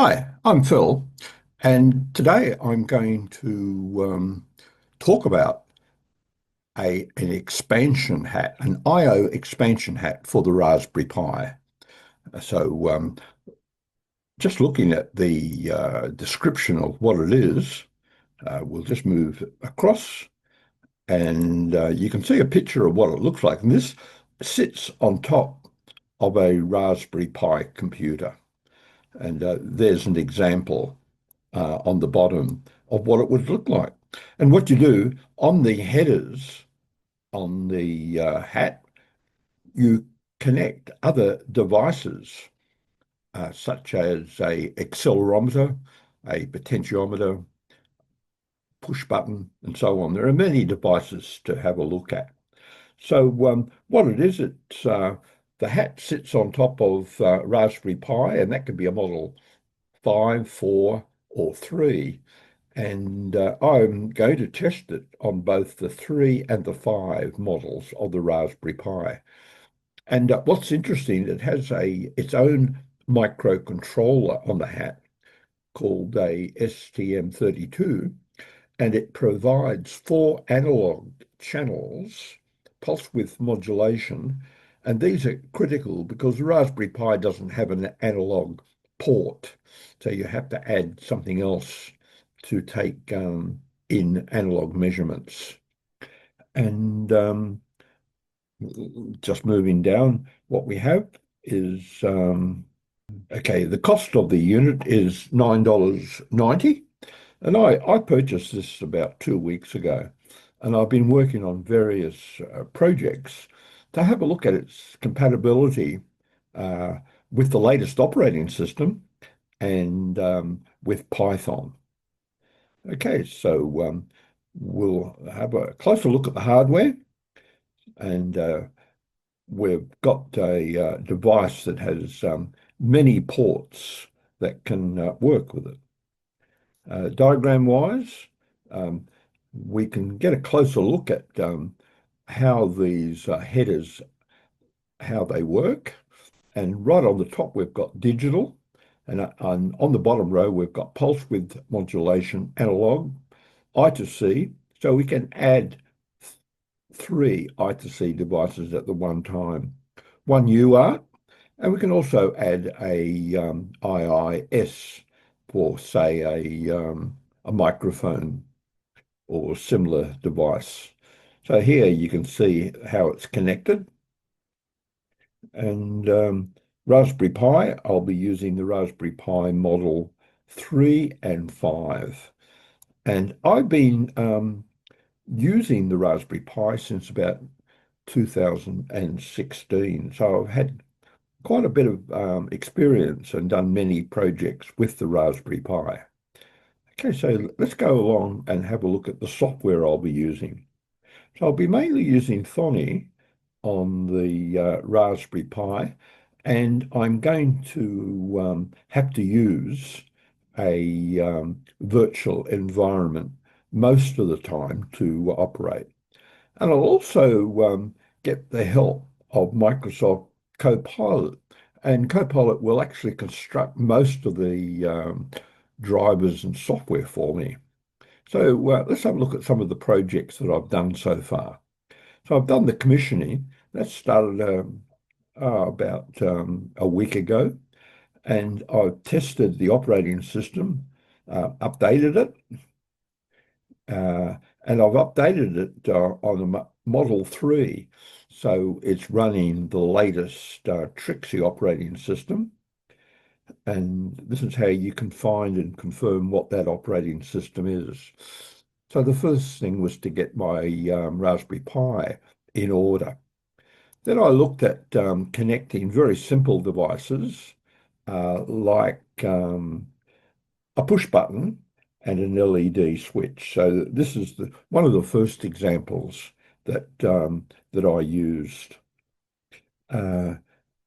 Hi, I'm Phil, and today I'm going to talk about an expansion hat, an IO expansion hat for the Raspberry Pi. So just looking at the description of what it is, we'll just move across and you can see a picture of what it looks like. And this sits on top of a Raspberry Pi computer. And there's an example on the bottom of what it would look like. And what you do on the headers on the hat, you connect other devices such as a accelerometer, a potentiometer, push button, and so on. There are many devices to have a look at. So what it is, it's the hat sits on top of Raspberry Pi, and that could be a model 5, 4, or 3. And I'm going to test it on both the 3 and the 5 models of the Raspberry Pi. And what's interesting, it has its own microcontroller on the hat called a STM32, and it provides 4 analog channels, pulse width modulation, and these are critical because the Raspberry Pi doesn't have an analog port, so you have to add something else to take in analog measurements. And just moving down, what we have is, okay, the cost of the unit is $9.90. And I purchased this about 2 weeks ago. And I've been working on various projects to have a look at its compatibility uh, with the latest operating system and with Python. Okay, so we'll have a closer look at the hardware, and we've got a device that has many ports that can work with it. Diagram-wise, we can get a closer look at how these headers, how they work. And right on the top, we've got digital. And on the bottom row, we've got pulse width modulation, analog, I to C. So we can add 3 I to C devices at the one time. One UART, and we can also add a IIS for, say, a microphone or similar device. So here you can see how it's connected. And Raspberry Pi, I'll be using the Raspberry Pi Model 3 and 5. And I've been using the Raspberry Pi since about 2016. So I've had quite a bit of experience and done many projects with the Raspberry Pi. Okay, so let's go along and have a look at the software I'll be using. So I'll be mainly using Thonny on the Raspberry Pi, and I'm going to have to use a virtual environment most of the time to operate. And I'll also get the help of Microsoft Copilot. And Copilot will actually construct most of the drivers and software for me. So let's have a look at some of the projects that I've done so far. So I've done the commissioning. That started about a week ago. And I've tested the operating system, updated it, and I've updated it on the Model 3. So it's running the latest Trixie operating system. And this is how you can find and confirm what that operating system is. So the first thing was to get my Raspberry Pi in order. Then I looked at connecting very simple devices like a push button and an LED switch. So this is one of the first examples that that I used.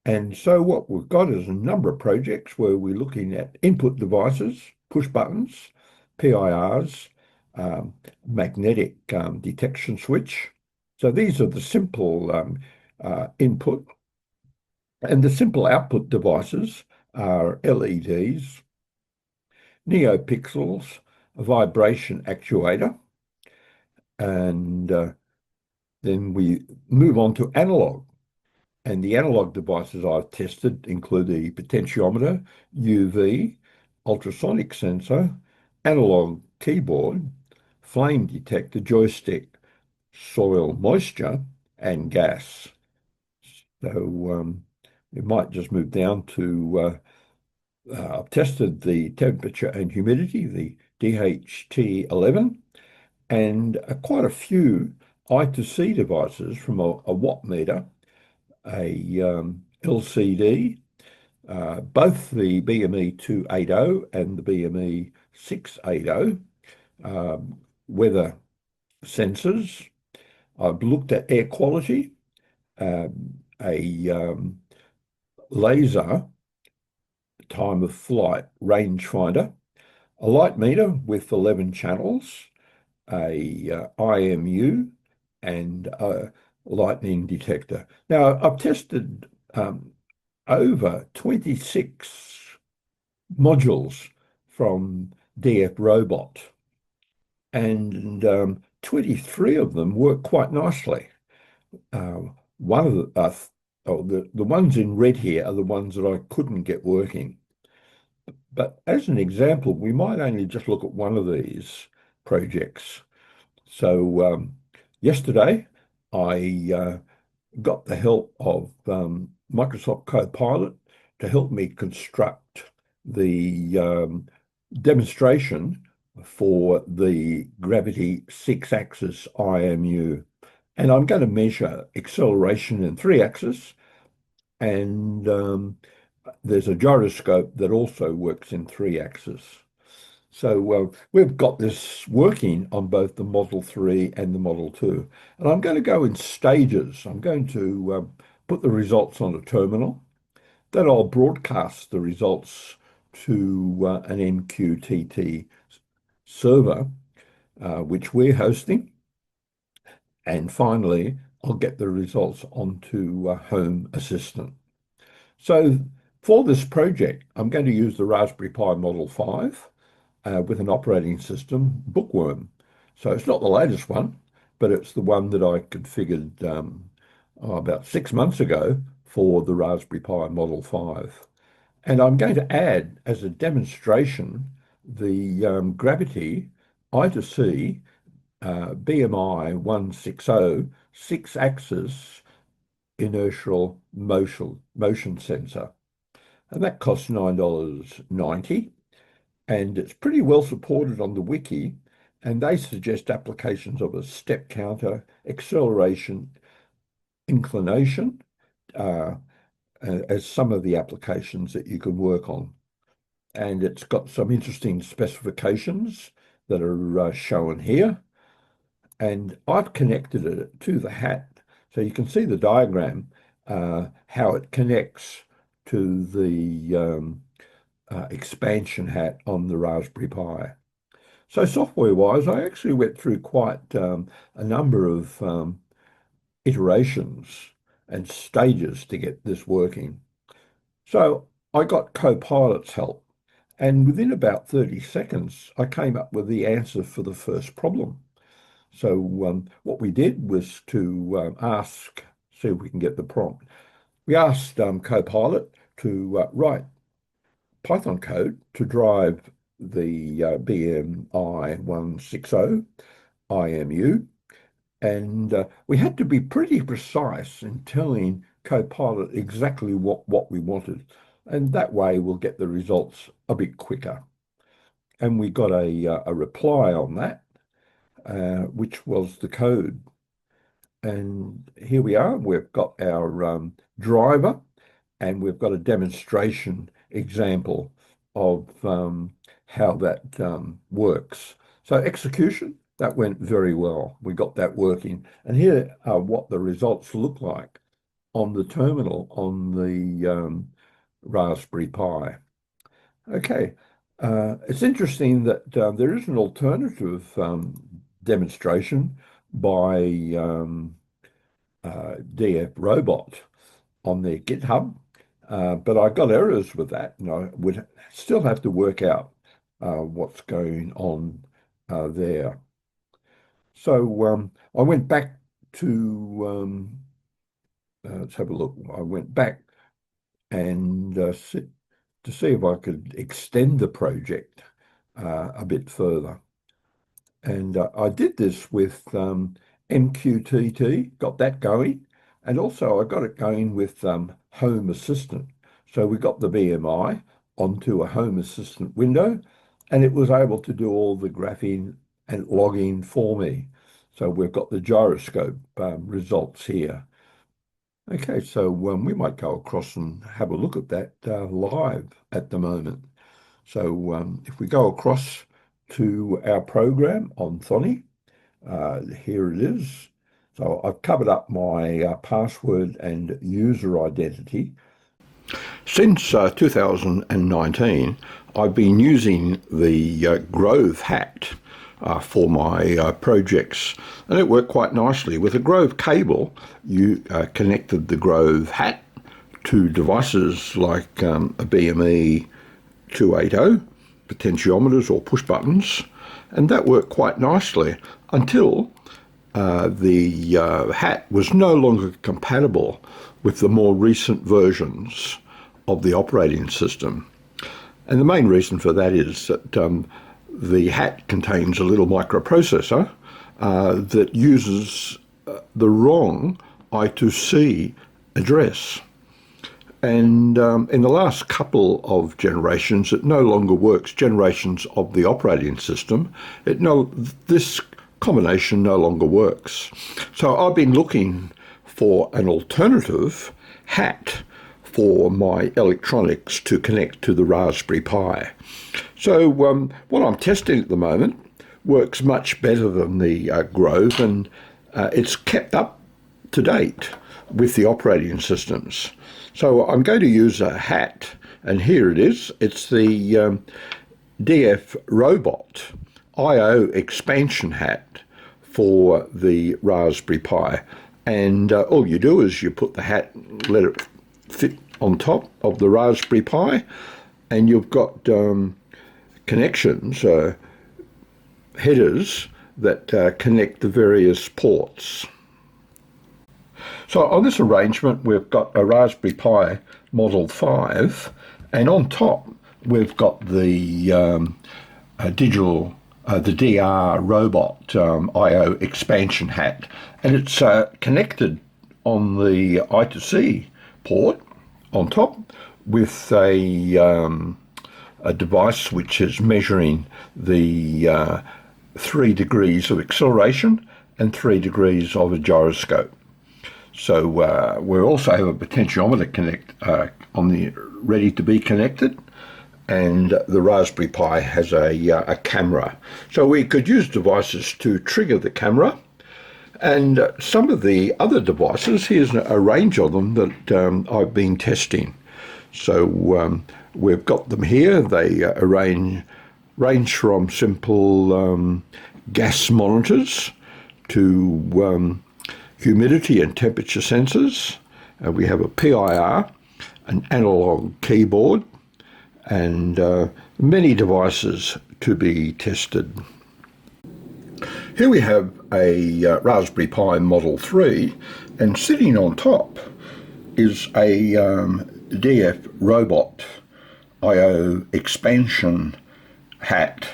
And so what we've got is a number of projects where we're looking at input devices, push buttons, PIRs, magnetic detection switch. So these are the simple input, and the simple output devices are LEDs, neopixels, a vibration actuator, and then we move on to analog. And the analog devices I've tested include the potentiometer, UV, ultrasonic sensor, analog keyboard, flame detector, joystick, soil moisture, and gas. So we might just move down to I've tested the temperature and humidity, the DHT11, and quite a few I2C devices from a watt meter, a LCD, both the BME 280 and the BME 680, weather sensors. I've looked at air quality, a laser time of flight rangefinder, a light meter with 11 channels, a IMU, and a lightning detector. Now, I've tested over 26 modules from DFRobot, and 23 of them work quite nicely. One of the ones in red here are the ones that I couldn't get working. But as an example, we might only just look at one of these projects. So yesterday, I got the help of Microsoft Copilot to help me construct the demonstration for the gravity 6-axis IMU. And I'm going to measure acceleration in 3-axis, and there's a gyroscope that also works in 3-axis. So we've got this working on both the Model 3 and the Model 2. And I'm going to go in stages. I'm going to put the results on a terminal. Then I'll broadcast the results to an MQTT server, which we're hosting. And finally, I'll get the results onto Home Assistant. So for this project, I'm going to use the Raspberry Pi Model 5 with an operating system, Bookworm. So it's not the latest one, but it's the one that I configured about 6 months ago for the Raspberry Pi Model 5. And I'm going to add as a demonstration the gravity I2C BMI 160 6-axis inertial motion sensor. And that costs $9.90. And it's pretty well supported on the wiki. And they suggest applications of a step counter, acceleration, inclination, as some of the applications that you can work on. And it's got some interesting specifications that are shown here. And I've connected it to the hat. So you can see the diagram, how it connects to the expansion hat on the Raspberry Pi. So software-wise, I actually went through quite a number of iterations and stages to get this working. So I got Copilot's help, and within about 30 seconds, I came up with the answer for the first problem. So what we did was to see if we can get the prompt. We asked Copilot to write Python code to drive the BMI 160 IMU. And we had to be pretty precise in telling Copilot exactly what we wanted. And that way we'll get the results a bit quicker. And we got a reply on that, which was the code. And here we are. We've got our driver, and we've got a demonstration example of how that works. So execution, that went very well. We got that working. And here are what the results look like on the terminal on the Raspberry Pi. Okay, it's interesting that there is an alternative demonstration by DFRobot on their GitHub, but I got errors with that, and I would still have to work out what's going on there. So I went back to, let's have a look. I went back and to see if I could extend the project a bit further. And I did this with MQTT, got that going. And also I got it going with Home Assistant. So we got the BMI onto a Home Assistant window, and it was able to do all the graphing and logging for me. So we've got the gyroscope results here. Okay, so we might go across and have a look at that live at the moment. So if we go across to our program on Thonny, here it is. So I've covered up my password and user identity. Since 2019, I've been using the Grove HAT for my projects, and it worked quite nicely. With a Grove cable, you connected the Grove HAT to devices like a BME 280, potentiometers or push buttons, and that worked quite nicely until the HAT was no longer compatible with the more recent versions of the operating system. And the main reason for that is that the HAT contains a little microprocessor that uses the wrong I2C address. And in the last couple of generations, it no longer works. Generations of the operating system, this combination no longer works. So I've been looking for an alternative HAT for my electronics to connect to the Raspberry Pi. So what I'm testing at the moment works much better than the Grove, and it's kept up to date with the operating systems. So I'm going to use a HAT, and here it is. It's the DFRobot IO Expansion HAT for the Raspberry Pi. And all you do is you put the HAT, let it fit on top of the Raspberry Pi, and you've got connections, headers that connect the various ports. So on this arrangement, we've got a Raspberry Pi Model 5, and on top we've got the the DFRobot IO Expansion HAT, and it's connected on the I2C port on top with a device which is measuring the 3 degrees of acceleration and 3 degrees of a gyroscope. So we also have a potentiometer ready to be connected, and the Raspberry Pi has a camera. So we could use devices to trigger the camera, and some of the other devices, here's a range of them that I've been testing. So we've got them here. They range from simple gas monitors to humidity and temperature sensors. We have a PIR, an analog keyboard, and many devices to be tested. Here we have a Raspberry Pi Model 3, and sitting on top is a DFRobot IO Expansion HAT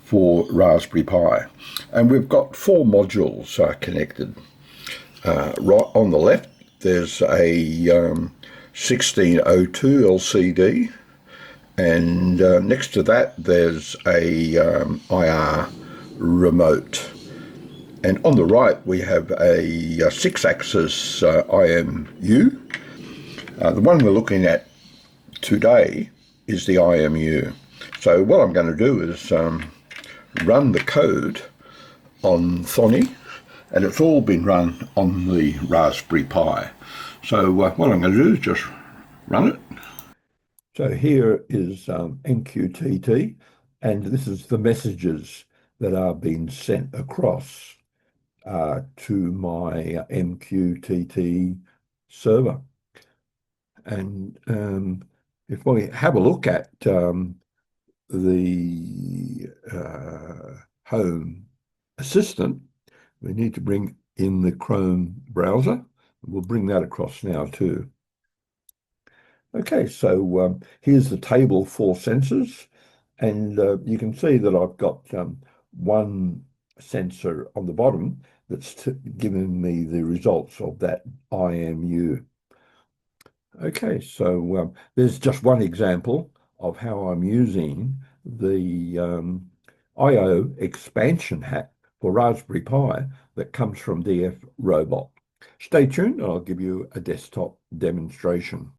for Raspberry Pi. And we've got 4 modules connected. Right on the left, there's a 1602 LCD, and next to that, there's a IR remote. And on the right, we have a 6-axis IMU. The one we're looking at today is the IMU. So what I'm going to do is run the code on Thonny, and it's all been run on the Raspberry Pi. So what I'm going to do is just run it. So here is MQTT, and this is the messages that are being sent across to my MQTT server. And if we have a look at the Home Assistant, we need to bring in the Chrome browser. We'll bring that across now too. Okay, so here's the table for sensors, and you can see that I've got one sensor on the bottom that's giving me the results of that IMU. Okay, so there's just one example of how I'm using the IO Expansion HAT for Raspberry Pi that comes from DFRobot. Stay tuned, and I'll give you a desktop demonstration.